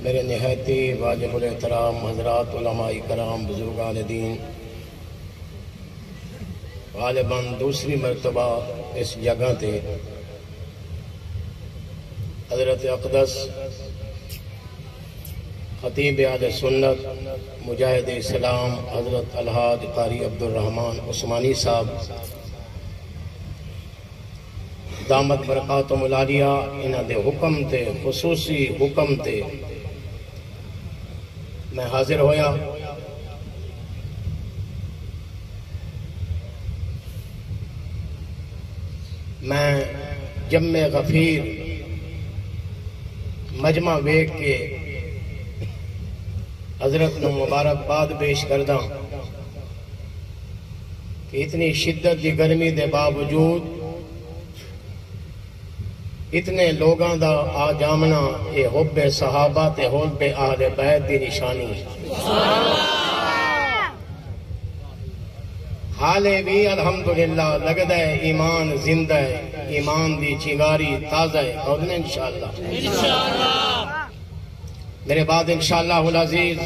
میرے نہایتی واجب الاحترام حضرات علماء کرام بزرگان دین، غالباً دوسری مرتبہ اس جگہ تے حضرت اقدس خطیب اہل سنت مجاہد اسلام حضرت الحاج قاری عبدالرحمن عثمانی صاحب دامت برکاتہم العالیہ انہاں دے حکم تے خصوصی حکم تے میں حاضر ہویا۔ میں جمع غفیر مجمع ویک کے حضرت نو مبارکباد پیش کردہ کہ اتنی شدت دی گرمی دے باوجود اتنے لوگاں دا آ جامنا یہ حب صحابہ تے حب اہل بیت دی نشانی ہے۔ حالے بھی الحمدللہ لگتا ہے ایمان زندہ ہے، ایمان دی چنگاری تازہ ہے، اور انشاءاللہ میرے بعد انشاءاللہ العزیز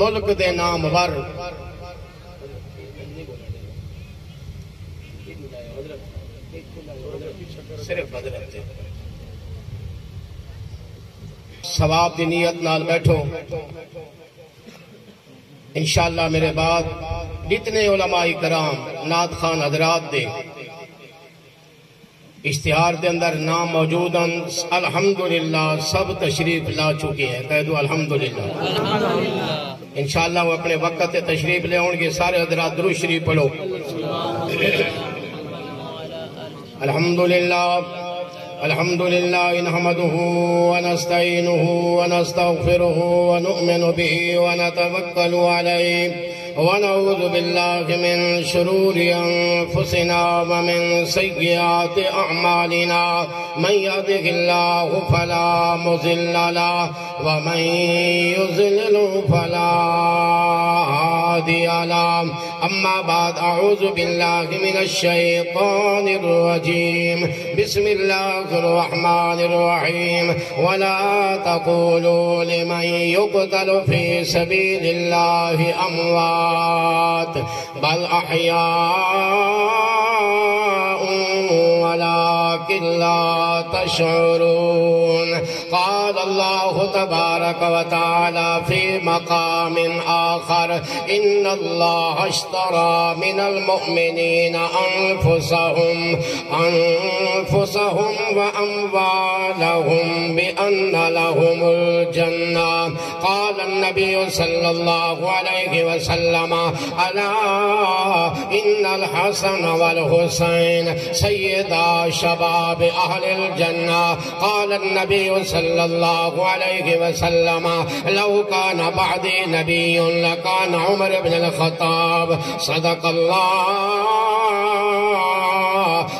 ملک دے نام ور صرف حضرت ثواب دی نیت نال بیٹھو۔ انشاءاللہ میرے بعد جتنے علماء کرام نعت خوان حضرات دے اشتہار دے اندر نام موجود ہیں، الحمدللہ سب تشریف لا چکے ہیں، کہہ دو الحمدللہ۔ انشاءاللہ وہ اپنے وقت تشریف لے ہوں گے، سارے حضرات درود شریف پڑھو۔ الحمدللہ الحمدللہ نحمده ونستعینه ونستغفره ونؤمن به ونتوکل علیہ ونعوذ باللہ من شرور انفسنا ومن سیئات اعمالنا من يهده الله فلا مضل له ومن يضلل فلا هادي له۔ اما بعد اعوذ باللہ من الشیطان الرجیم، بسم اللہ الرحمن الرحیم۔ ولا تقولوا لمن يقتل في سبيل الله اموات بل احیاء ولكن لا تشعرون۔ قال اللہ تبارک وتعالی في مقام آخر ان اللہ اشترى من المؤمنین انفسهم واموالهم بان لهم الجنہ۔ قال النبی صلی اللہ علیہ وسلم الا ان الحسن والحسین سیدا شباب اہل الجنہ۔ قال النبی صلی اللہ علیہ وسلم لو كان بعدی نبی لکان عمر بن الخطاب۔ صدق اللہ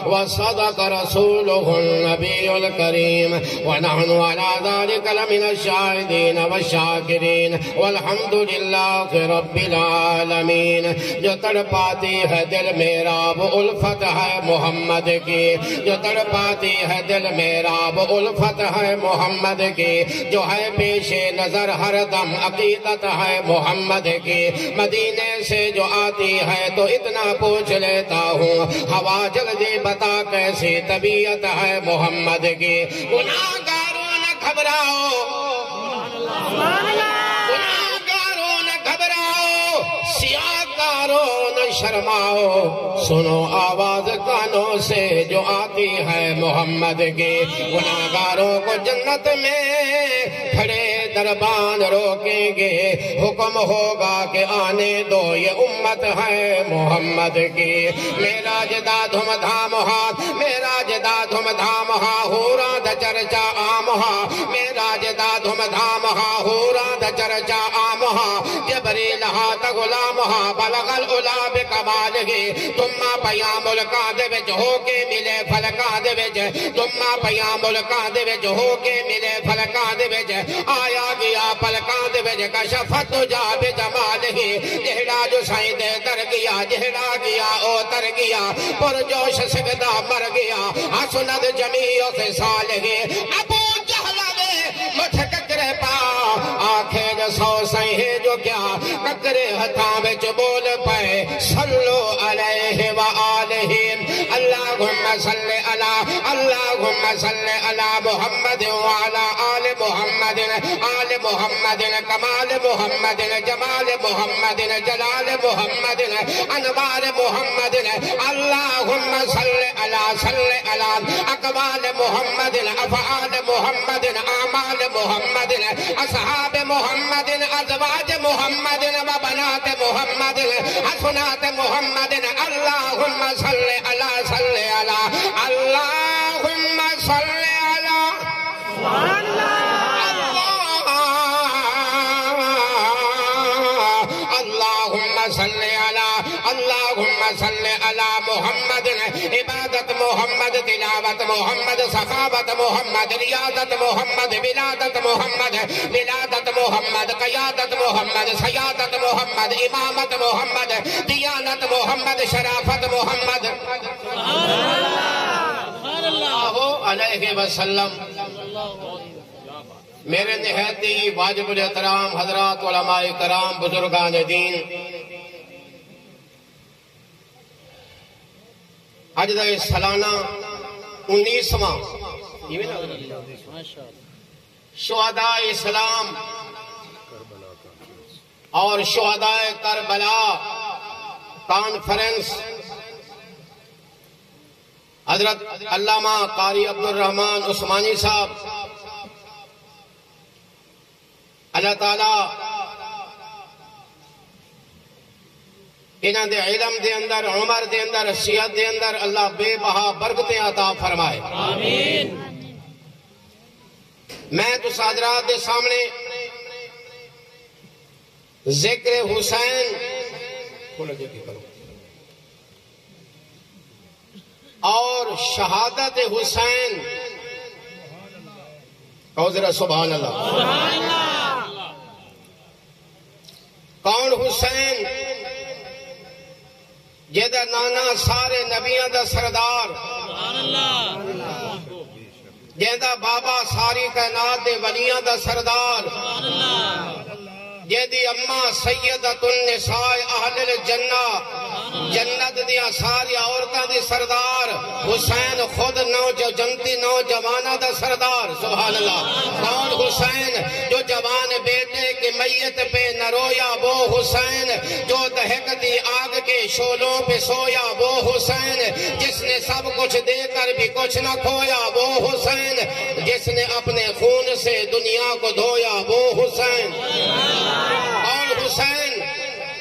وصدق رسوله النبی الکریم ونحن على ذلك لمن الشاہدین والشاکرین والحمد للہ رب العالمین۔ جو تڑپاتی ہے دل میرا وہ الفت ہے محمد کی، جو تڑپاتی ہے دل میرا وہ الفت ہے محمد کی، جو ہے پیش نظر ہر دم عقیدت ہے محمد کی۔ مدینے سے جو آتی ہے تو اتنا پوچھ لیتا ہوں ہوا جلدی بتا کیسی طبیعت ہے محمد کی۔ گناہگاروں نہ گھبراؤ، گناہگاروں نہ گھبراؤ، سیاہکاروں نہ شرماؤ، سنو آواز کانوں سے جو آتی ہے محمد کی۔ گناہگاروں کو جنت میں کھڑے دربان روکیں گے، حکم ہوگا کہ آنے دو یہ امت ہے محمد کی۔ میرا جدا دھم دھام ہاتھ، میرا جدا دھم دھام ہا ہورا دا چرچا عام ہا، میرا جدا دھم دھام ہا ہورا دا چرچا عام ہا۔ جبریل ہاتھ غلام ہا بلغ العلا بکمالہ، تمہ پیام الکا دے وچ ہو کے ملے فلکا دے وچ، تمہ پیام الکا دے وچ ہو کے ملے فلکا دے وچ، آیا گیا پلکاں دے وچ کشفت جا بے جمالہ۔ جہڑا جو سائیں دے در گیا، جہڑا گیا او تر گیا، پر جوش سگدا مر گیا، حسنت جمیع سے سالہ۔ ابو جہل دے ٹکرے ہتھاں وچ بول پئے صلو علیہ وآلہ اللہم صلی علی محمد وعلی آل محمد محمد کمال محمد جمال محمد جلال محمد انوار محمد اللہم صلی علی اقوال محمد افعال محمد اعمال محمد اصحاب محمد ازواج محمد وبنات محمد حسنات محمد اللہم صلی علی اللہم صلی علی اللہم صلی علی محمد عبادت محمد تلاوت محمد سخاوت محمد ریاضت محمد ولادت محمد ولادت محمد قیادت محمد سیادت محمد امامت محمد دیانت محمد شرافت محمد صلی اللہ علیہ وسلم۔ میرے نہایتی واجب الاحترام حضرات علماء کرام بزرگان دین، اج دا سالانہ 19واں شہداء اسلام اور شہداء کربلا کانفرنس حضرت علامہ قاری عبدالرحمن عثمانی صاحب اللہ تعالیٰ انہاں دے علم دے اندر عمر دے اندر صحت دے اندر اللہ بے بہا برکتیں عطا فرمائے آمین۔ میں تو حضرات دے سامنے ذکر حسین اور شہادت حسین ذرا سبحان اللہ کون حسین جیدہ نانا سارے نبیوں دا سردار جیدہ بابا ساری کائنات دے ولیاں دا سردار جیدی اماں سیدت النساء اہل الجنہ جنت دیا ساری عورتاں دی سردار حسین خود جنتی نوجوانہ دا سردار سبحان اللہ۔ کون حسین جو جوان بیٹے کی میت پہ نہ رویا وہ حسین، جو دہکتی آگ کے شولوں پہ سویا وہ حسین، جس نے سب کچھ دے کر بھی کچھ نہ کھویا وہ حسین، جس نے اپنے خون سے دنیا کو دھویا وہ حسین۔ اور حسین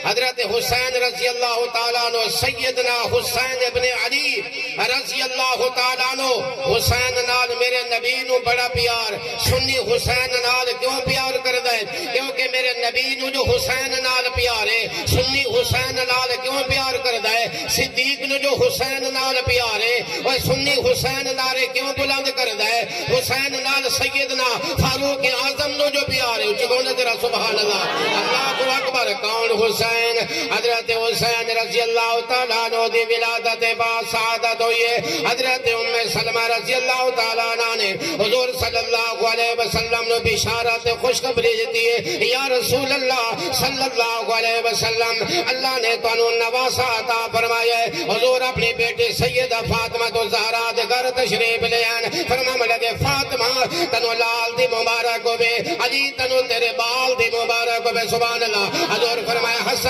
حضرت حسین رضی اللہ تعالیٰ عنہ سیدنا حسین ابن علی رضی اللہ تعالیٰ عنہ حسین نال میرے نبی نو بڑا پیار، سنی حسین نال کیوں پیار کر دے؟ کیونکہ میرے نبی نو جو حسین نال پیار ہے، سنی حسین نال کیوں پیار کر دے؟ صدیق نو جو حسین نال پیار ہے اور سنی حسین نال کیوں بلند کر دے؟ حسین نال سیدنا فاروق اعظم نو جو پیار ہے چکونے تیرا سبحان اللہ اللہ اکبر۔ کون حسین؟ حضرت حسین رضی اللہ تعالیٰ عنہ دی ولادت بعد سعادت ہوئی ہے۔ حضرت ام سلمہ رضی اللہ تعالیٰ عنہ نے حضور صلی اللہ علیہ وسلم نے بشارت خوشخبری دیتی ہے، یا رسول اللہ صلی اللہ علیہ وسلم اللہ نے تانوں نواسا عطا فرمایا ہے۔ حضور اپنی بیٹی سیدہ فاطمہ تو زہرا دے گھر تشریف لے آئے، فرمانے لگے فاطمہ تنوں لال دی مبارک ہوئے، علی تنوں تیرے بال دی مبارک ہوئے سبحان اللہ۔ حضور فرمایا حسن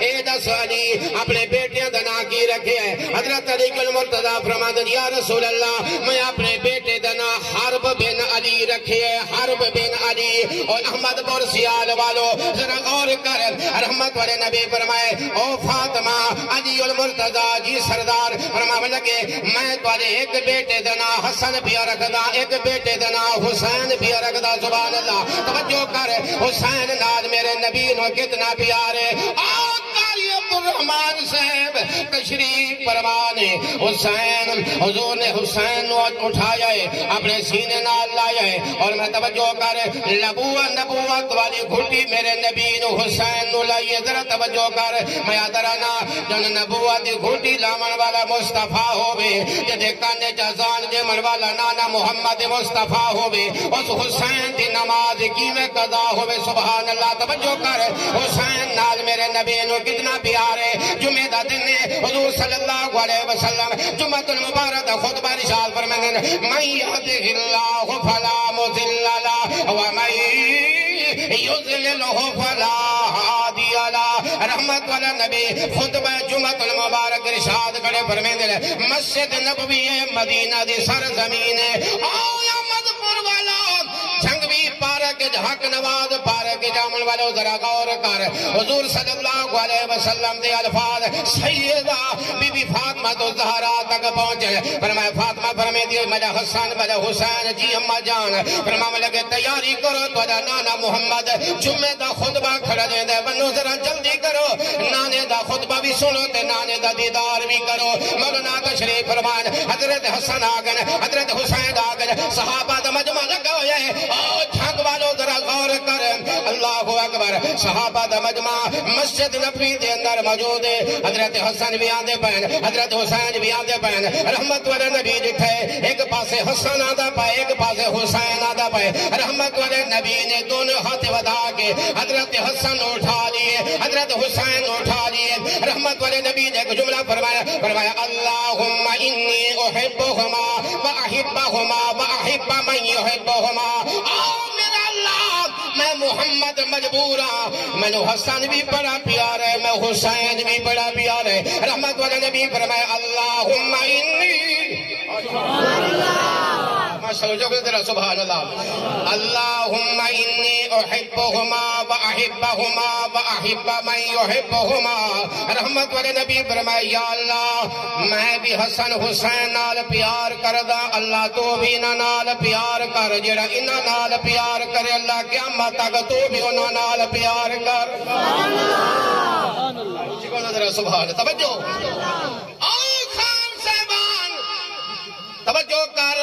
اے دس علی اپنے بیٹیاں دنا کی رکھے ہے۔ حضرت علی المرتضیٰ فرماتے یا رسول اللہ میں اپنے بیٹے دنا حرب بن علی رکھے ہے، حرب بن علی۔ اور احمد برسیال والو ذرا غور کر، رحمت والے نبی فرمائے او فاطمہ علی المرتضیٰ جی سردار فرمانے لگے میں تمہارے ایک بیٹے دنا حسن بھی رکھدا، ایک بیٹے دنا حسین بھی رکھدا سبحان اللہ۔ توجہ کر حسین نال میرے نبی نو کتنا پیار ہے۔ قاری عبدالرحمن الرحمن صاحب تشریف پروانے حسین حضور نے حسین اٹھایا ہے اپنے سینے نال لایا ہے اور میں توجہ کر نبوت والی گھٹی میرے نبی نو حسین نو لائیے ذرا توجہ کر میں ادرانا جن نبوت دی گھٹی لامن والا مصطفیٰ ہوئے جدے کانے جازان جمن والا نانا محمد مصطفیٰ ہوئے اس حسین دی نماز کی میں قضا ہوئے سبحان اللہ توجہ کر حسین نال میرے نبی نو کتنا پیار ہے جمعہ دا دن ہے حضور صلی اللہ علیہ وسلم جمعہ المبارک خطبہ رشاد فرمائیں من یهده اللہ فلا مضل له ومن یضللہ فلا ہادی له رحمت والا نبی خطبہ جمعہ المبارک رشاد کرے فرمائیں مسجد نبوی مدینہ دی سرزمین ہے آیا مدپور والا جنگ بھی پارک حق نواز پارک جامن والے ذرا غور کر حضور صلی اللہ علیہ وسلم دے الفاظ سیدہ بی بی فاطمہ تو زہرا تک پہنچے فرمایا فاطمہ فرمائے دی مجھا حسن مجھا حسین جی اماں جان فرمایا لگے تیاری کرو تو نانا محمد جمعہ دا خطبہ کھڑا دے دے بنو ذرا جلدی کرو نانے دا خطبہ بھی سنو تے نانے دا دیدار بھی کرو مولانا تشریف فرمان حضرت حسن آگن حضرت حسین آگن صحابہ دا مجمع لگا ہویا ہے جھنگ والوں ذرا غور کر اللہ اکبر صحابہ دا مجمع مسجد نبوی دے اندر موجود ہے حضرت حسن بھی آندے پہن حضرت حسین بھی آندے پہن رحمت والے نبی جٹھے ایک پاسے حسن آدھا پائے ایک پاسے حسین آدھا پائے رحمت والے نبی نے دونوں ہاتھ ودا کے حضرت حسن اٹھا لیے حضرت حسین اٹھا لیے رحمت والے نبی نے ایک جملہ فرمایا اللہم انی احبہما واحبہما واحب من یحبہما میرا اللہ میں محمد مجبورا میں حسن بھی بڑا پیار ہے میں حسین بھی بڑا پیار ہے رحمت والے نبی فرمائے اللہم انی سبحان اللہ اللہم انی احبہما واحبہما واحب من یحبہما رحمت والے نبی فرمائے یا اللہ میں بھی حسن حسین نال پیار کردہ اللہ تو بھی انہاں نال پیار کر جڑا انہاں نال پیار کرے اللہ قیامت تک تو بھی انہاں نال پیار کر سبحان توجہ توجہ کر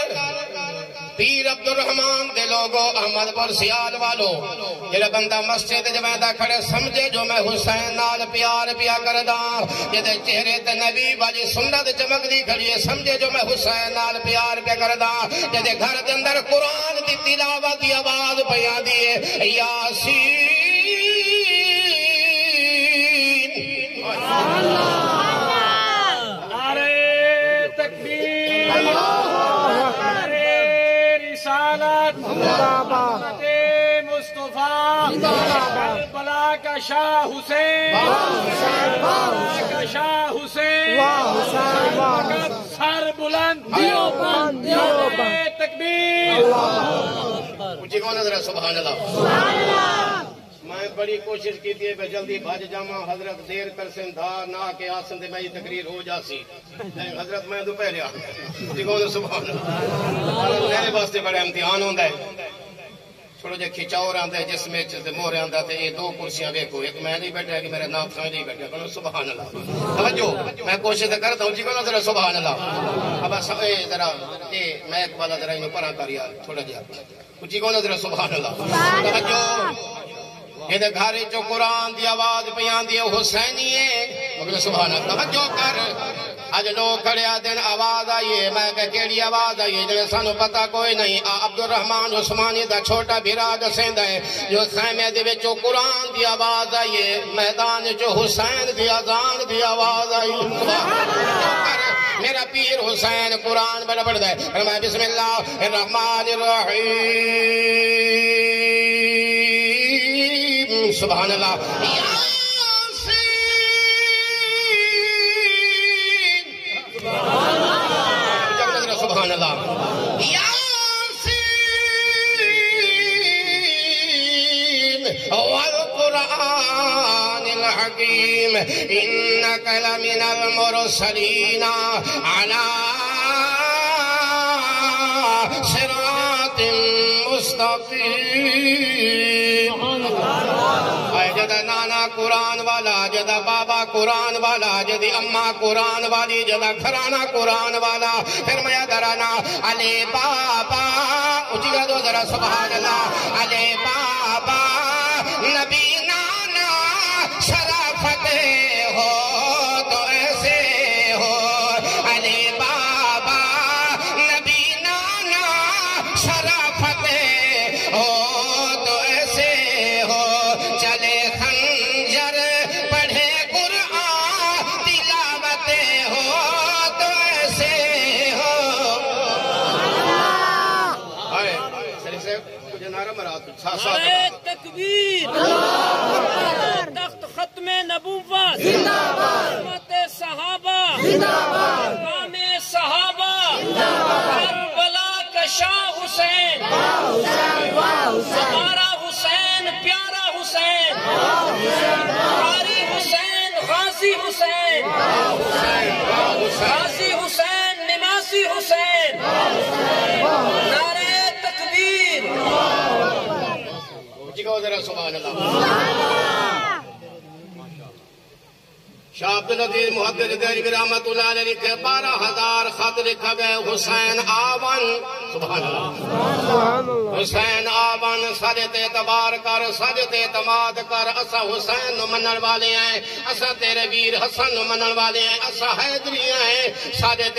پیر عبدالرحمن دے لوگو احمد پور سیال والو جڑا بندہ مسجد جویدہ کھڑے سمجھے جو میں حسین نال پیار پیا کردہ جدے چہرے تے نبی والی سنت چمک دی کھڑی ہے سمجھے جو میں حسین نال پیار پیا کردہ جدے گھر دے اندر قرآن دی تلاوت دی آواز پیان دیئے یاسین مصطفیٰ کربلا کا شاہ حسین کا شاہ حسین سر بلند تکبیر اونچی کون نظر ہے سبحان اللہ میں بڑی کوشش کی تھی کہ جلدی بھاج جاما حضرت دیر کر سن تھا نہ کہ آسن دے میں یہ تقریر ہو جاسی حضرت میں دوپہر آ اونچی کون سبحان اللہ میرے واسطے بڑے امتحان ہوندہ ہے چھوڑو جے کھچاؤ رہاں دے جس میں چلتے مو رہاں دا تے یہ دو کرسیاں بیکو ایک میں نہیں بیٹھا ہے کہ میرے نام سمجھ نہیں بیٹھا ہے سبحان اللہ توجہ میں کوشش کرتا ہوں جی کو ذرا سبحان اللہ اب ذرا یہ میں ایک والا ذرا انہوں پرا کر یار تھوڑا جا جی کو ذرا سبحان اللہ توجہ یہ گھر جو قرآن دی آواز پیان دی حسینی ہے مگر سبحان اللہ توجہ کر آج لوگ کھڑے دن آواز آئیے میں کہ کیڑی آواز آئیے جنہیں سانو پتا کوئی نہیں عبدالرحمن عثمانی دا چھوٹا بھیرا دسیندہ ہے جو خیمے دے وچوں قرآن دی آواز آئیے میدان جو حسین دی اذان دی آواز آئیے میرا پیر حسین قرآن بڑا پڑھ دے فرمائے بسم اللہ الرحمن الرحیم سبحان اللہ سبحان اللہ یاسین والقرآن الحکیم انک لمن المرسلین علی صراط مستقیم جدا نانا قرآن والا جدا بابا قرآن والا جدی اماں قرآن والی جدا گھرانا قرآن والا پھر میں درانا علی بابا اچھی گا دو ذرا سبحان اللہ علی بابا نبی نانا شرافت ہو تو ایسے ہو علی بابا نبی نانا شرافت ہو تو ایسے ہو چلے خنجر پڑھے قرآن تلاوت ہو تو ایسے ہو تکبیر تخت ختم نبوت امت صحابہ امام صحابہ کربلا کا شاہ حسین ہمارا حسین پیارا حسین قاری حسین غازی حسین غازی حسین نماسی حسین نعرہ تکبیر سبحان اللہ شاہ عبدالعزیز محدث دہلوی رحمت اللہ علیہ لکھے 12,000 خط لکھا گئے حسین آون سبحان اللہ حسین آون سجد اعتبار کر سجد اعتماد کر اسا حسین نو منن والے ہیں اسا تیرے ویر حسن نو منن والے ہیں اسا حیدری ہیں سجد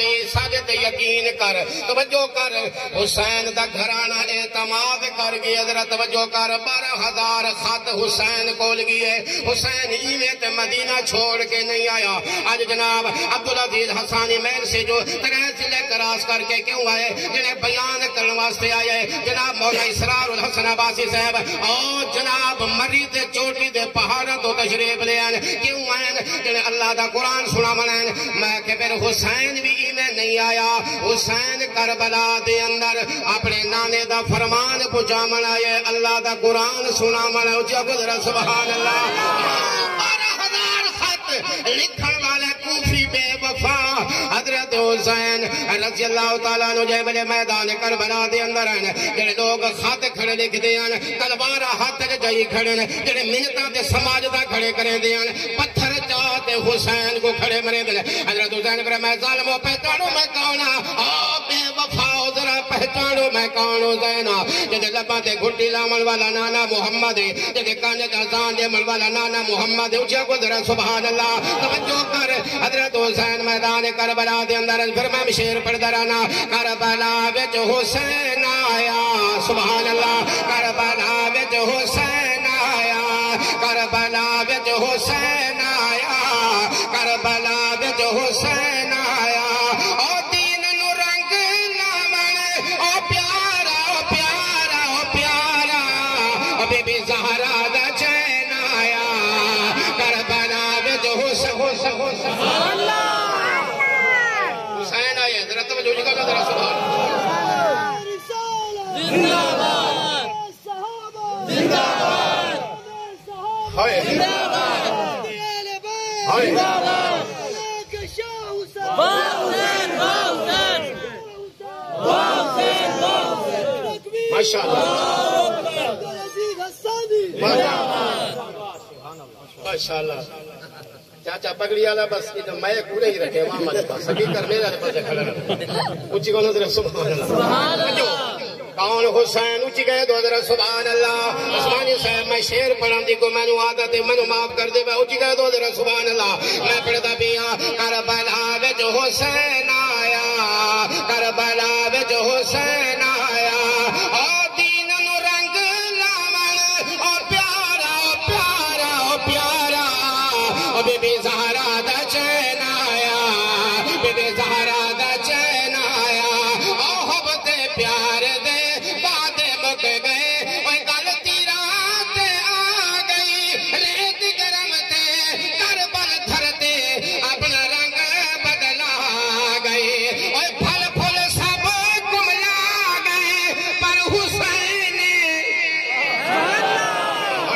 یقین کر توجہ کر حسین دا گھرانہ اعتماد کر گئی ذرا توجہ کر 12,000 خط حسین کول گئے حسین ایویں تے مدینہ چھوڑ کے نہیں آیا آج جناب عبدالعزیز حسانی محل سے جو 3 ضلع کراس کر کے کیوں آئے جنہیں بیان کرنے واسطے آئے جناب مولا اسرار الحسن عباسی صاحب اور جناب مرید چوٹی دے پہاڑوں تو تشریف لے آئے کیوں آئے جنہیں اللہ دا قرآن سنا منائیں میں کہ پھر حسین بھی میں نہیں آیا حسین کربلا دے اندر اپنے نانے دا فرمان پہنچا منائے اللہ دا قرآن سنا منائے سبحان اللہ لکھن والے کوفی بے وفا حضرت حسین رضی اللہ تعالیٰ عنہ جبل میدان کربلا دے اندر ہیں جڑے لوگ خط کھڑے لکھ دے ہیں تلوار ہاتھ جائی کھڑے ہیں جڑے منتاں تے سماجدہ کھڑے کرے دے ہیں پتھر چاہتے حسین کو کھڑے مرے دے حضرت حسین پر میں ظالموں پہچانو میں کونا بے وفا ذرا پہچانو میں کون حسین جڑے لباں تے گھٹی لامل والا نانا محمد جڑے کانے دا زان دے مل والا نانا محمد اچھا کو ذرا سبحان اللہ توجہ کر حضرت حسین میدان کربلا دے اندر پھر میں شیر پڑھ درانا کربلا وچ حسین آیا سبحان اللہ کربلا وچ حسین آیا کربلا وچ حسین آیا کربلا وچ حسین آیا او دین نو رنگ لاون او پیارا او پیارا او پیارا او بی بی زہرا دا چین آیا کربلا وچ حسین آئے ذرا توجہ جگہ کا ذرا سبحان زندہ باد زندہ باد ہائے زندہ باد ہائے زندہ باد ماشاءاللہ ماشاءاللہ چاچا پگڑی والا بس یہ تو میں پورے ہی رکھے وہاں مجھے پاس سبھی کرنے والے پاس کھڑا رہا اونچی کو نظر سبحان اللہ کون حسین اونچی گئے دو ذرا سبحان اللہ عثمانی صاحب میں شیر پڑھاں دی کو میں نو عادت ہے میں نو معاف کر دے اونچی گئے دو ذرا سبحان اللہ میں پڑھدا پیا کربلا وچ حسین آیا کربلا وچ حسین آیا او دین نو رنگ لاون او پیارا او پیارا او پیارا او بی بی زہرا دا چین آیا بی بی زہرا دا چین آیا او حبت پیار دے وعدے مک گئے اوے گل تیرات آ گئی ریت گرم تے کربل دھرتے اپنا رنگ بدلا گئے اوے پھل پھل سب کملا گئے پر حسین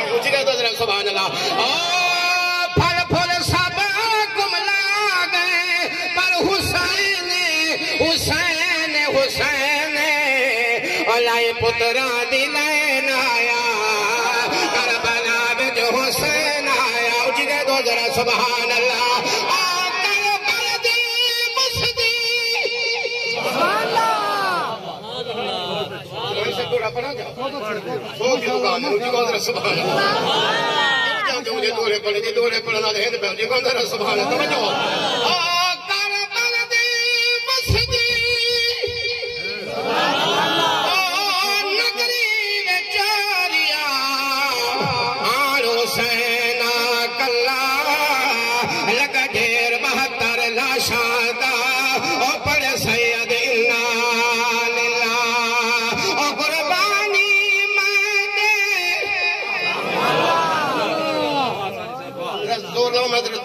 اونچی کہہ دو ذرا سبحان اللہ پھل پھل سب کملا گئے پر حسین حسین حسین لائے پترا دی لین آیا کربلا وچ حسین سبحان اللہ کربلا دی مسدی سبحان اللہ مجھے دورے پڑھنا دے سبحان اللہ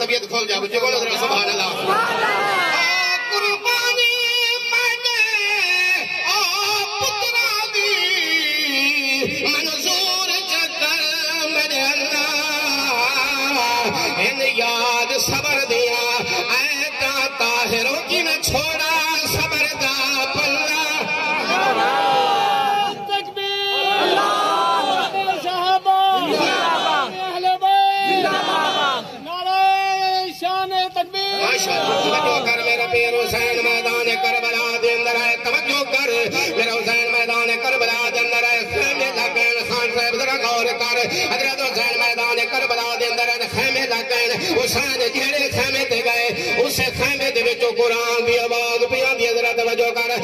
طبیعت کھول جا بچے کو نظر سبحان اللہ قربانی مانے پترا دی منظور چکر میرے اللہ ان یاد صبر دیا ایتا طاہروں کی نہ چھوڑا صبر دا پلہ تکبیر اللہ صحابہ اہل بیت توجہ کر میرا پیر حسین میدان کربلا دے اندر ہے توجہ کر میرا حسین میدان کربلا دے اندر ہے خیمے لگن خان صاحب ذرا غور کر حضرت حسین میدان کربلا دے اندر ہے خیمے لگن حسین جہڑے خیمے تے گئے اسے خیمے دے وچوں قرآن دی آواز پیاندی ذرا توجہ کر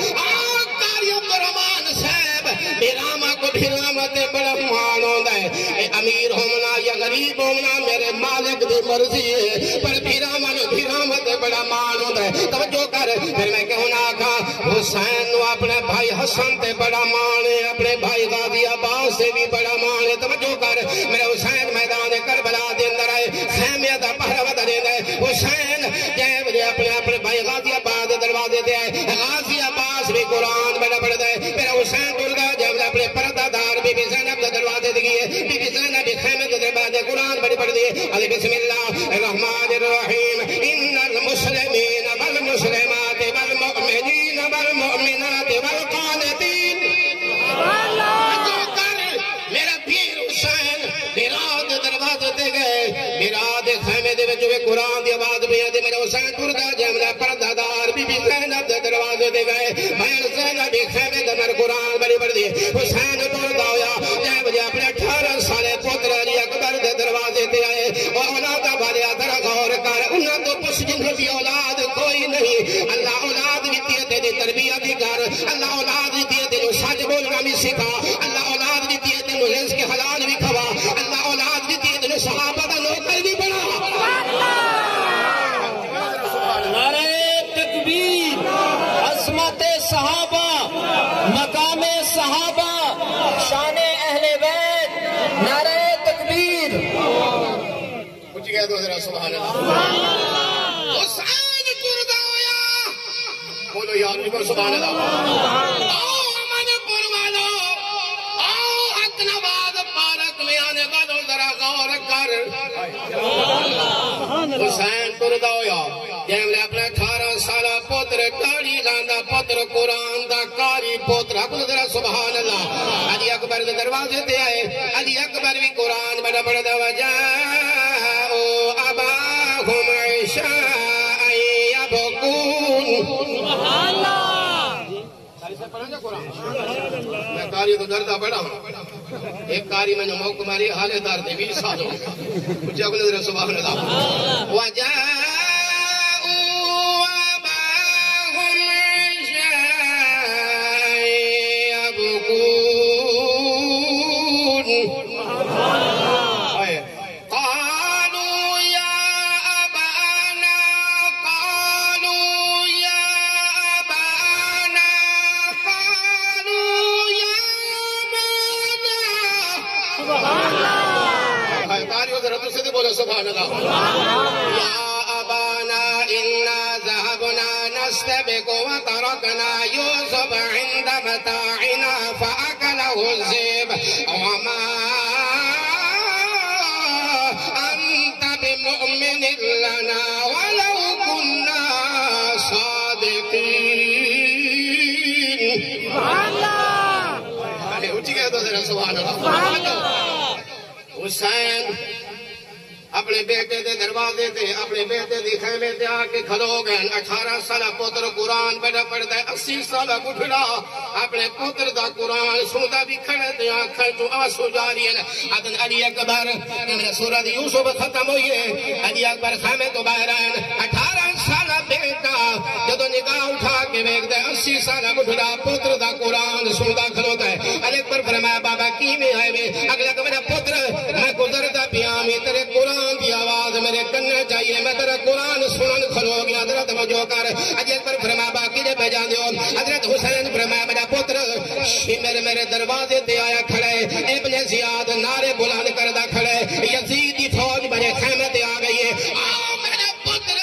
قاری عبدالرحمان صاحب بیراما کو بھیراما تے بڑا مان ہوندا ہے امیر ہونا یا غریب ہونا میرے مالک دی مرضی ہے پر بھیراما نو بھیراما تے بڑا مان ہوتا ہے توجہ کر پھر میں کہوں نہ کھا حسین نو اپنے بھائی حسن تے بڑا مان ہے اپنے بھائی غازی عباس سے بھی بڑا مان ہے توجہ کر میرے حسین میدان کربلا دے اندر ہے خیمے دا پہرا ودا دیندا ہے حسین جے بجے اپنے بھائی غازی عباس دے دروازے تے آئے غازی عباس بھی قرآن بڑا پڑھدا ہے میرا حسین ٹردا جب اپنے پردہ دار بی بی زینب دے دروازے تے گئی بی بی زینب بھی خیمے دے دروازے قرآن بڑی پڑھ دی علی بسم اللہ الرحمن الرحیم ان المسلمین والمسلمات والمؤمنین والمؤمنات والقانتین میرا پیر حسین میراد دروازے تے گئے میراد خیمے دے وچ قرآن دی آواز پہ آندی میرا حسین ٹردا جملا پردہ دار بی بی زینب دے دروازے تے گئے بہن زینب بھی خیمے دے اندر قرآن بڑی پڑھ دی حسین ٹردا ہویا جے بجے اپنے 18 سالے پوتر علی اکبر دے دروازے تے آئے اور اولاد والے ذرا غور کر انہاں تو پس جن دی اولاد کوئی نہیں اللہ اولاد دیتی ہے دی تربیت دی کر اللہ اولاد دیتی ہے تینوں سچ بولنا بھی سکھا اللہ اولاد دیتی ہے تینوں رزق حلال بھی کھوا اللہ اولاد دیتی ہے تینوں صحابہ دا نوکر بھی بنا نعرہ تکبیر عظمت صحابہ مقام صحابہ شان اہل بیت نعرہ تکبیر پوچھ گیا تو ذرا سبحان اللہ حسین ٹردا ہویا بولو یار کو سبحان اللہ آؤ من قربانو آؤ حق نواز پارک میں آنے والوں ذرا غور کر حسین ٹردا ہویا جہم نے اپنا 18 سالہ پوتر ٹاڑی لاندا پوتر قرآن دا قاری پوتر حق ذرا سبحان اللہ علی اکبر دے دروازے تے آئے علی اکبر بھی قرآن بڑا بڑا دا وجاؤ اباہم عشاء یبکون سبحان اللہ میں قاری تو دردہ بڑا ہوں ایک قاری میں نے موقع ماری حالے دار دے 20 سال ہو مجھے اگلے ذرا سبحان اللہ وجاؤ سبحان اللہ یا ابانا انا ذهبنا نستبق وتركنا يوسف عند متاعنا فاكله الذئب وما انت بمؤمن لنا ولو كنا صادقين سبحان اللہ اٹھ گئے تو ذرا سبحان اللہ حسین اپنے بیٹے دے دروازے تے اپنے بیٹے دی خیمے تے آ کے کھلو گئے 18 سالہ پتر قرآن پڑھتا ہے 80 سالہ بڈھڑا اپنے پتر دا قرآن سنتا بھی کھڑے تے آنکھیں تو آنسو جاری ہے ادن علی اکبر سورۃ یوسف ختم ہوئی ہے علی اکبر خیمے تو باہر آئے 18 سالہ بیٹا جدو نگاہ اٹھا کے دیکھتا ہے 80 سالہ بڈھڑا پتر دا قرآن سنتا کھلوتا ہے علی اکبر فرمایا بابا کی میں آئے میں اگلا کہ میرا پتر میں گزرتا پیامی تیرے قرآن دی آواز میرے کرنا چاہیے میں تیرا قرآن سنن کھلو گیا حضرت توجہ کر علی اکبر فرمایا باقی دے پہ جان دیو حضرت حسین فرمایا میرا پتر شمر میرے دروازے تے آیا کھڑے ابن زیاد نعرے بلند کردہ کھڑے یزید دی فوج بڑے خیمے تے آ گئی ہے آؤ میرا پتر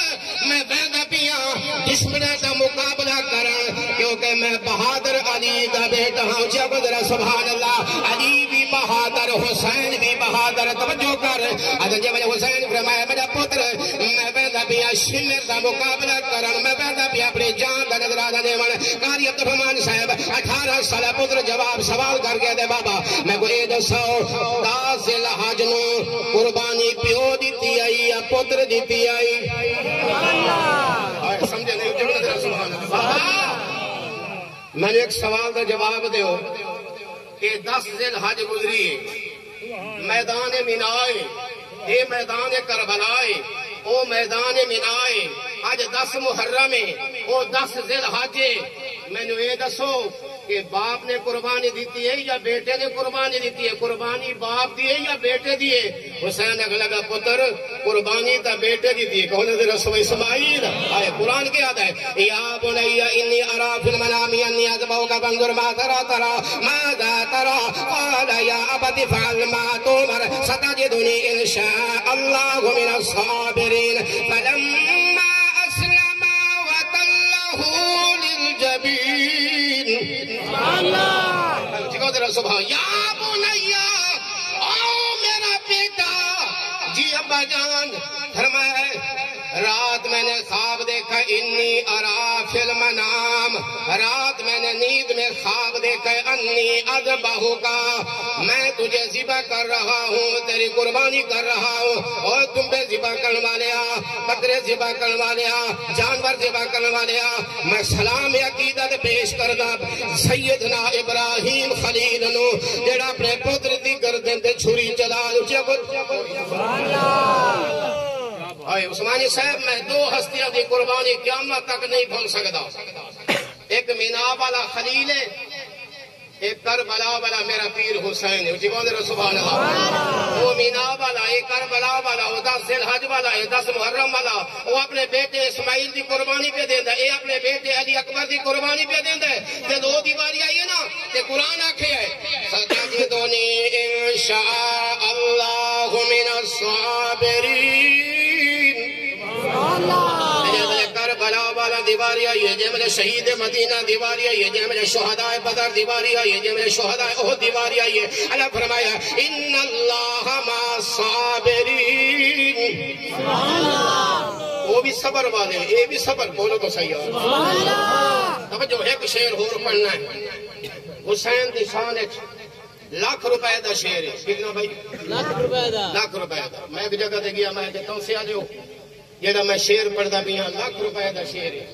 میں وعدہ پیا دشمنوں کا مقابلہ کرن کیونکہ میں بہادر علی دا بیٹا ہوں جب ذرا سبحان اللہ علی بھی بہادر حسین بھی بہادر توجہ کر حضرت جب حسین فرمایا میرا پتر میں وعدہ پیا شمر دا مقابلہ کرن میں وعدہ پیا اپنی جان دا نذرانہ دیون قاری عبد الرحمان صاحب 18 سالہ پتر جواب سوال کر کے دے بابا میں کو اے دسو 10 ذی الحج نو قربانی پیو دیتی آئی یا پتر دیتی آئی سمجھے نہیں سبحان اللہ میں نے ایک سوال دا جواب دیو کہ 10 ذی الحج گزری میدان منائے اے میدان کربلائے او میدان منائے آج 10 محرم او 10 ذی الحج میں نے یہ دسو کہ باپ نے قربانی دیتی ہے یا بیٹے نے قربانی دیتی ہے قربانی باپ دیے یا بیٹے دیے حسین اگلا پتر قربانی تا بیٹے دیتی ہے کہنے دے رسول اسماعیل آئے قرآن کے یاد ہے یا بنیا انی ارا فی المنام انی اذبحک فانظر ما ترى ماذا ترى قال یا ابت افعل ما تؤمر ستجدنی ان شاء اللہ من الصابرین فلما اسلم وتله للجبین سبحان یا بنیا آؤ میرا بیٹا جی ابا جان فرمائے رات میں نے خواب دیکھا انی ارا فی المنام رات میں نے نیند میں خواب دیکھا انی اذبحک میں تجھے ذبح کر رہا ہوں تیری قربانی کر رہا ہوں اور تم پہ ذبح کرنے والے بکرے ذبح کرنے والے جانور ذبح کرنے والے میں سلام عقیدت پیش کرنا سیدنا ابراہیم خلیل نو جڑا اپنے پتر دی گردن تے چھری چلا آئے عثمانی صاحب میں 2 ہستیاں دی قربانی قیامت تک نہیں بھول سکتا ایک مینا والا خلیل ہے ایک کربلا والا میرا پیر حسین ہے جیوان سبحان اللہ وہ مینا والا ایک کربلا والا وہ 10 ذی الحج والا ہے 10 محرم والا وہ اپنے بیٹے اسماعیل دی قربانی پہ دیندا ہے اے اپنے بیٹے علی اکبر دی قربانی پہ دیندا ہے تے 2 دیواری آئی ہے نا تے قرآن آکھے ہے ستجدنی انشاء اللہ من الصابرین کربلا والا دیواری آئی ہے جے میرے شہید مدینہ دیواری آئی ہے جے میرے شہداء بدر دیواری آئی ہے جے میرے شہداء احد دیواری آئی ہے اللہ فرمایا ان اللہ مع الصابرین وہ بھی صبر والے اے بھی صبر بولو تو صحیح ہے توجہ ایک شعر اور پڑھنا ہے حسین دی شان ایک ₹1,00,000 دا شعر ہے کتنا بھائی ₹1,00,000 دا میں ایک جگہ دے گیا میں کہتا ہوں سے آ جاؤ جیڑا میں شعر پڑھدا پیا ₹1,00,000 دا شعر ہے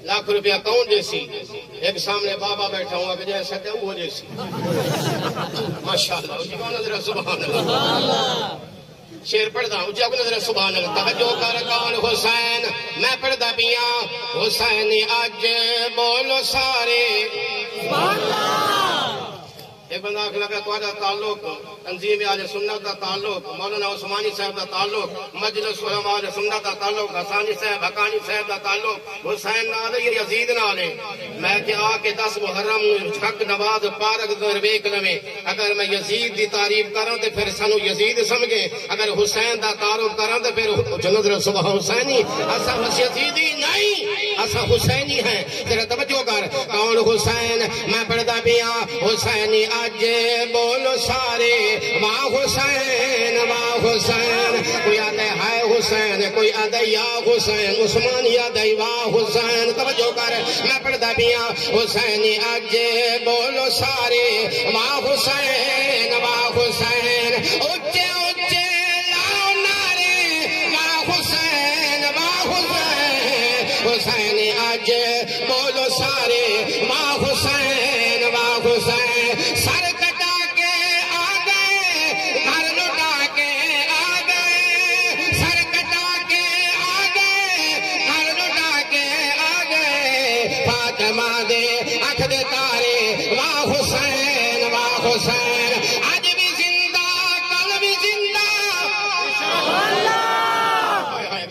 ₹1,00,000 کون جیسی ایک سامنے بابا بیٹھا ہوں اب جیسا کہ وہ جیسی ماشاءاللہ جی کون نظر سبحان اللہ شعر پڑھدا ہوں جی نظر سبحان اللہ توجہ کر کون حسین میں پڑھدا پیا حسین اج بولو سارے سبحان اللہ ایک بندہ آخ لگا تو تعلق تنظیم اہل سنت کا تعلق مولانا عثمانی صاحب کا تعلق مجلس علماء اہل سنت کا تعلق حسانی صاحب حقانی صاحب کا تعلق حسین نال ہے یا یزید نال ہے میں کہ آ کے 10 محرم حق نواز پارک در ویکھ لویں اگر میں یزید دی تعریف کراں تے پھر سانو یزید سمجھے اگر حسین دا تعارف کراں تے پھر جنت رسول حسینی اسا یزیدی نہیں اسا حسینی ہیں ذرا توجہ کر کون حسین میں پڑھدا پیا حسینی اج بولو سارے واہ حسین کوئی آدھے ہائے حسین کوئی آدھے یا حسین عثمانی آدھے واہ حسین توجہ کر میں پڑھدا پیا حسین اج بولو سارے واہ حسین اچے اچے لاؤ حسین آج بھی زندہ کل بھی زندہ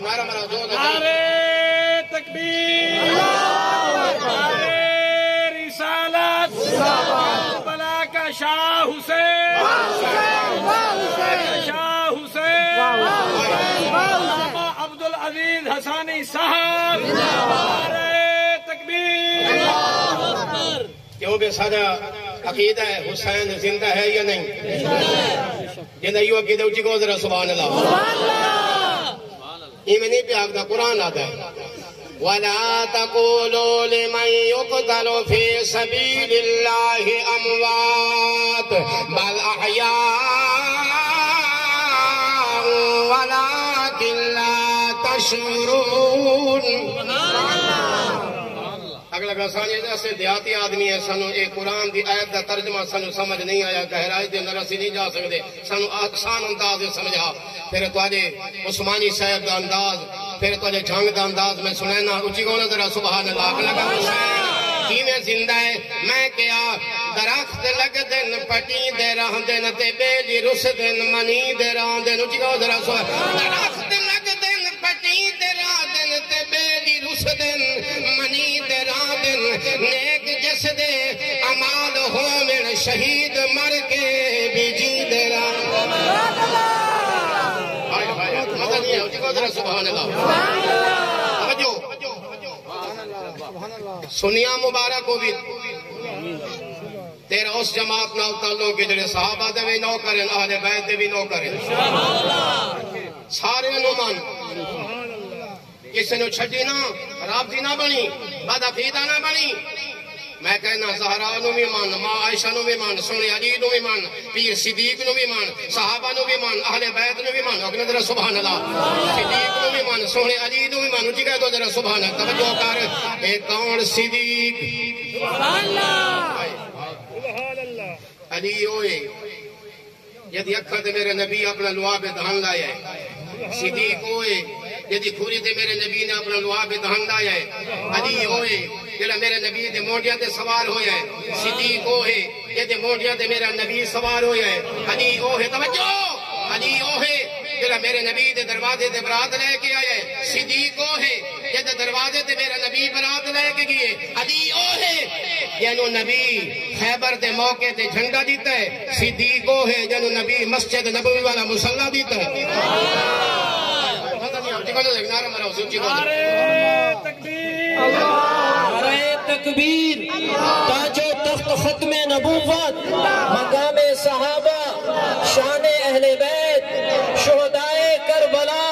نعرہ مرا جو نعرے تکبیر نعرے رسالت بلا کا شاہ حسین شاہ حسین علامہ عبدالعزیز حسانی صاحب نعرے تکبیر کیوں بے سادہ عقیدہ ہے حسین زندہ ہے یا نہیں یہ نہیں عقیدہ اچھی کو ذرا سبحان اللہ یہ میں نہیں پیاک دا قرآن آتا ہے وَلَا تَقُولُوا لِمَنْ يُقْتَلُ فِي سَبِيلِ اللَّهِ أَمْوَاتٌ بَلْ أَحْيَاءٌ وَلَكِنْ لَا تَشْعُرُونَ اگلا گسانی جیسے دیہاتی آدمی ہے سانو ایک قرآن دی آیت دا ترجمہ سانو سمجھ نہیں آیا گہرائی دے اندر اسی نہیں جا سکتے سانو آسان انداز سمجھا پھر تواجے عثمانی صاحب دا انداز پھر تواجے جھنگ دا انداز میں سنینا اچھی کہونا ذرا سبحان اللہ اگلا گا حسین کی میں زندہ ہے میں کیا درخت لگ دن پٹی دے رہ دن تے بیلی رس دن منی دے رہ دن اچھی کہو ذرا سبحان درخت لگ دن پٹی دے رہ دن تے بیلی رس دن منی دے رہ دن نیک جس دے امال ہو من شہید مر کے بھی جی دے رہ مدد نہیں ہے اچھی کہو ذرا سبحان اللہ سنیا مبارک کو بھی تیرا اس جماعت نال تعلق کے جڑے صحابہ دے بھی نو کریں اہل بیت دے بھی نو کریں سارے نمان کسی نے چھٹی نہ رابطی نہ بنی بد عقیدہ نہ بنی میں کہنا زہرا نو بھی مان ماں عائشہ نو بھی مان سونے علی نو بھی مان پیر صدیق نو بھی مان صحابہ نو بھی مان اہل بیت نو بھی مان اگنے ذرا سبحان اللہ صدیق نو بھی مان سونے علی نو بھی مان جی کہہ دو ذرا سبحان اللہ توجہ کر اے کون صدیق سبحان اللہ علی ہوئے یدی اکھا تے میرے نبی اپنا لعاب دہن لایا ہے صدیق ہوئے یدی کھوری تے میرے نبی نے اپنا لعاب دہن لایا ہے علی ہوئے جڑا میرے نبی دے موڑیاں تے سوار ہویا ہے صدیق ہوئے جدے موڑیاں تے میرا نبی سوار ہویا ہے علی ہوئے توجہ علی ہوئے جڑا میرے نبی دے دروازے تے برات لے کے آیا ہے صدیق ہوئے جدے دروازے تے میرا نبی برات لے کے گئے علی ہوئے جنو نبی خیبر دے موقع تے جھنڈا دیتا ہے صدیق ہوئے جنو نبی مسجد نبوی والا مصلی دیتا ہے نعرہ تکبیر تاج و تخت ختم نبوت مقام صحابہ شان اہل بیت شہدائے کربلا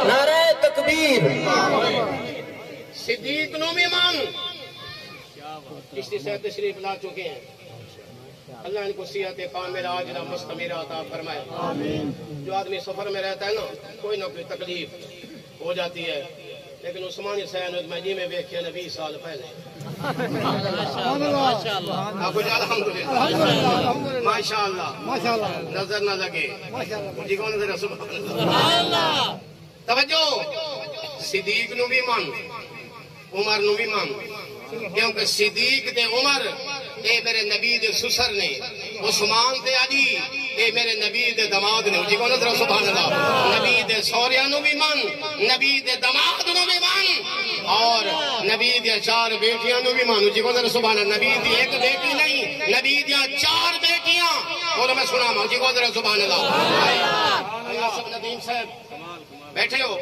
نعرہ تکبیر صدیق نو بھی مان کشتی سے تشریف لا چکے ہیں اللہ ان کو صحت کامل عاجلہ مستمرہ عطا فرمائے جو آدمی سفر میں رہتا ہے نا کوئی نہ کوئی تکلیف ہو جاتی ہے لیکن عثمانی صاحب میں جی میں دیکھے نا 20 سال پہلے آپ کو الحمدللہ ماشاءاللہ نظر نہ لگے مجھے کون ذرا سبحان اللہ توجہ صدیق نو بھی مان عمر نو بھی مان کیونکہ صدیق تے عمر اے میرے نبی دے سسر نے عثمان تے علی اے میرے نبی دے دماد نے جی کون ذرا سبحان اللہ نبی دے سوریاں نو بھی مان نبی دے دماد نو بھی مان اور نبی دے 4 بیٹیاں نو بھی مان جی کون ذرا سبحان اللہ نبی دی ایک بیٹی نہیں نبی دی 4 بیٹیاں اور میں سنا ماں جی کون ذرا سبحان اللہ سب ندیم صاحب بیٹھے ہو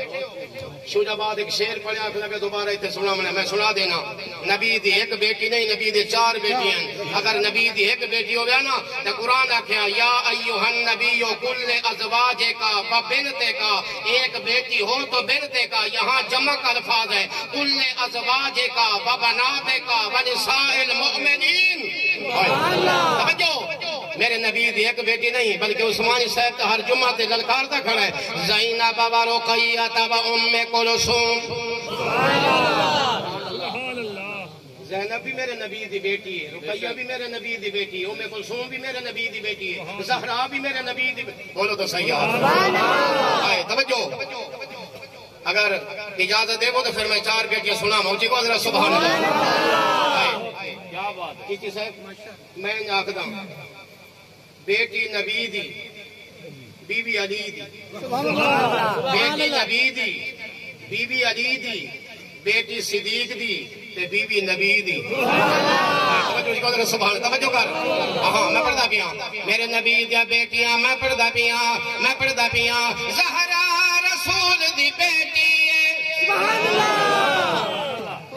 شوجہ بعد ایک شیر پڑھے آپ لگے دوبارہ اتنے سنا میں سنا دینا نبی دی ایک بیٹی نہیں نبی دی 4 بیٹی ہیں اگر نبی دی ایک بیٹی ہو گیا نا تو قرآن آکھیا یا ایوہ النبی کل ازواج کا و بنتے کا ایک بیٹی ہو تو بنتے کا یہاں جمع الفاظ ہے کل ازواج کا و بنات کا و نساء المؤمنین میرے نبی دی ایک بیٹی نہیں بلکہ عثمانی صاحب تو ہر جمعہ تے للکارتا کھڑا ہے زینب و رقیہ و ام کلثوم زینب بھی میرے نبی دی بیٹی ہے رقیہ بھی میرے نبی دی بیٹی ہے ام کلثوم بھی میرے نبی دی بیٹی ہے زہرا بھی میرے نبی دی بیٹی بولو تو صحیح ہے توجہ اگر اجازت دے گو تو پھر میں 4 بیٹیاں سنا موجی کو ذرا سبحان اللہ کی صاحب میں آکھدا بیٹی نبی دی بی بی علی دی بیٹی نبی دی بی بی علی دی بیٹی صدیق دی تے بی بی نبی دی سبحان توجہ کر ہاں میں پڑھدا پیاں میرے نبی دیا بیٹیاں میں پڑھدا پیاں زہرا رسول دی بیٹی ہے سبحان اللہ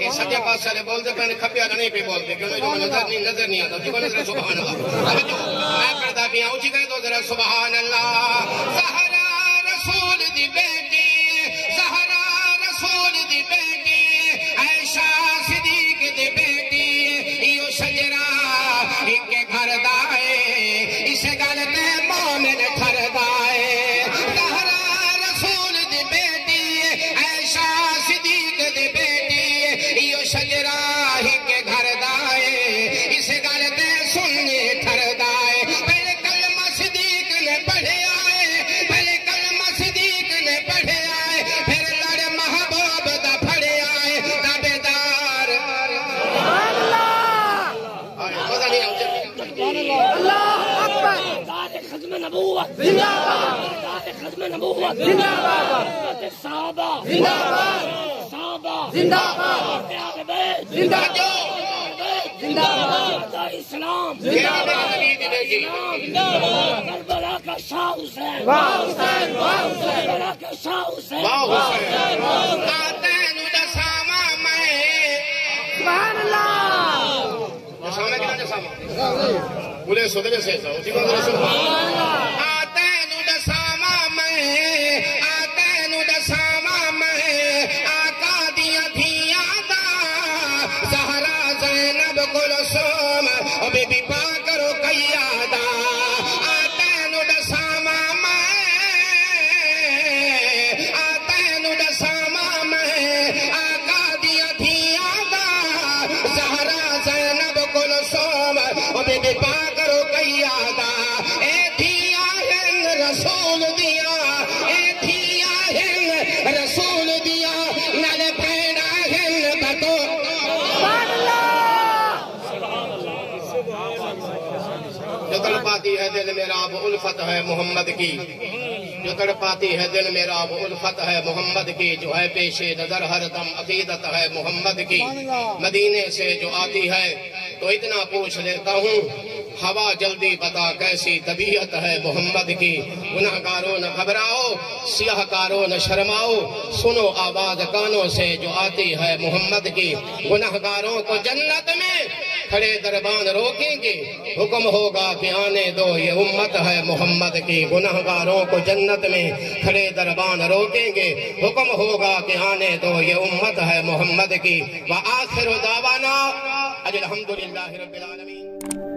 یہ سجے پاس والے بولتے پہ کھپیا نہیں پہ بولتے کیوں نظر نہیں آتا سبحان اللہ میں پڑھدا پیاں اونچی کہہ دو ذرا سبحان اللہ زہرا رسول دی بیٹی زہرا رسول دی بیٹی عائشہ صدیق دی بیٹی یہ شجرا ایک گھر دائے اس گل تے مومن ٹھر دائے زہرا رسول دی بیٹی عائشہ صدیق دی بیٹی یہ شجرا ایک گھر دائے اس گل تے سننے ٹھر دائے پہلے کلمہ صدیق نے پڑھے آئے پہلے کلمہ صدیق نے پڑھے آئے پھر لڑ محبوب دا پڑھے آئے تابیدار مزہ نہیں آؤ اللہ اکبر ختم نبوت زندہ باد ختم نبوت زندہ باد صحابہ زندہ باد صحابہ زندہ باد زندہ زندہ باد اسلام زندہ باد کربلا کا شاہ حسین واہ حسین واہ حسین کربلا کا شاہ حسین واہ حسین آتین دسامہ میں سبحان اللہ دسامہ کنا دسامہ بولے سدرے سے اسی کو آتین دسامہ میں آقا دیا دھیاں دا زہرا زینب کلثوم او بی بی پاک رقیہ دا آتین دسامہ میں آقا دیا دھیاں دا زہرا زینب کلثوم او بی بی پاک رقیہ دا اے دھیاں ہیں رسول دیا اے دھیاں ہیں رسول دیا نل پیڑا ہیں بتو جو تڑپاتی ہے دل میرا وہ الفت ہے محمد کی جو تڑپاتی ہے دل میرا وہ الفت ہے محمد کی جو ہے پیش نظر ہر دم عقیدت ہے محمد کی مدینے سے جو آتی ہے تو اتنا پوچھ لیتا ہوں ہوا جلدی بتا کیسی طبیعت ہے محمد کی گناہگاروں نہ گھبراؤ سیاہ کاروں نہ شرماؤ سنو آواز کانوں سے جو آتی ہے محمد کی گناہگاروں کو جنت میں کھڑے دربان روکیں گے حکم ہوگا کہ آنے دو یہ امت ہے محمد کی گناہگاروں کو جنت میں کھڑے دربان روکیں گے حکم ہوگا کہ آنے دو یہ امت ہے محمد کی وآخر دعوانا الحمدللہ رب العالمین